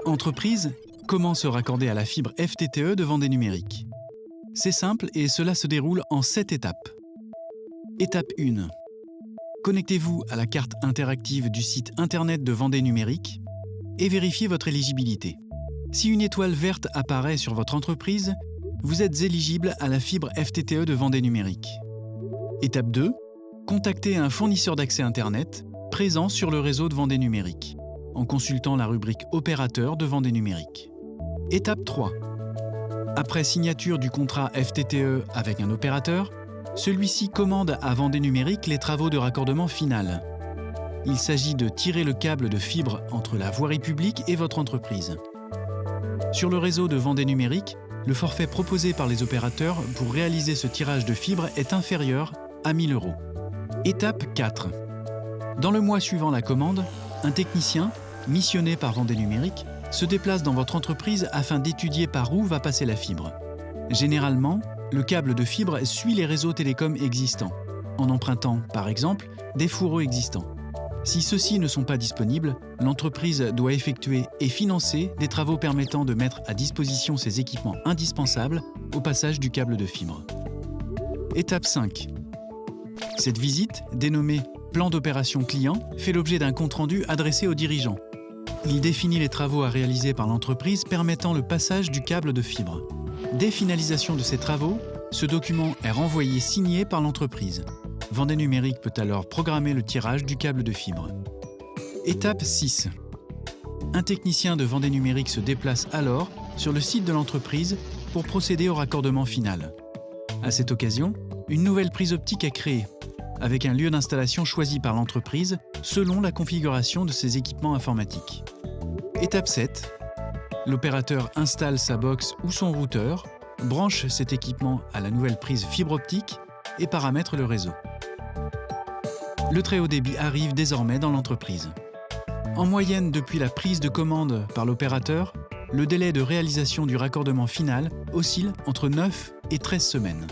Entreprise, comment se raccorder à la fibre FTTE de Vendée Numérique? C'est simple et cela se déroule en 7 étapes. Étape 1. Connectez-vous à la carte interactive du site internet de Vendée Numérique et vérifiez votre éligibilité. Si une étoile verte apparaît sur votre entreprise, vous êtes éligible à la fibre FTTE de Vendée Numérique. Étape 2. Contactez un fournisseur d'accès Internet présent sur le réseau de Vendée Numérique en consultant la rubrique Opérateur de Vendée Numérique. Étape 3. Après signature du contrat FTTE avec un opérateur, celui-ci commande à Vendée Numérique les travaux de raccordement final. Il s'agit de tirer le câble de fibre entre la voirie publique et votre entreprise. Sur le réseau de Vendée Numérique, le forfait proposé par les opérateurs pour réaliser ce tirage de fibre est inférieur à 1 000 €. Étape 4. Dans le mois suivant la commande, un technicien, missionné par Vendée Numérique, se déplace dans votre entreprise afin d'étudier par où va passer la fibre. Généralement, le câble de fibre suit les réseaux télécoms existants, en empruntant, par exemple, des fourreaux existants. Si ceux-ci ne sont pas disponibles, l'entreprise doit effectuer et financer des travaux permettant de mettre à disposition ces équipements indispensables au passage du câble de fibre. Étape 5. Cette visite, dénommée plan d'opération client, fait l'objet d'un compte-rendu adressé aux dirigeants. Il définit les travaux à réaliser par l'entreprise permettant le passage du câble de fibre. Dès finalisation de ces travaux, ce document est renvoyé signé par l'entreprise. Vendée Numérique peut alors programmer le tirage du câble de fibre. Étape 6. Un technicien de Vendée Numérique se déplace alors sur le site de l'entreprise pour procéder au raccordement final. À cette occasion, une nouvelle prise optique est créée, avec un lieu d'installation choisi par l'entreprise selon la configuration de ses équipements informatiques. Étape 7. L'opérateur installe sa box ou son routeur, branche cet équipement à la nouvelle prise fibre optique et paramètre le réseau. Le très haut débit arrive désormais dans l'entreprise. En moyenne, depuis la prise de commande par l'opérateur, le délai de réalisation du raccordement final oscille entre 9 et 13 semaines.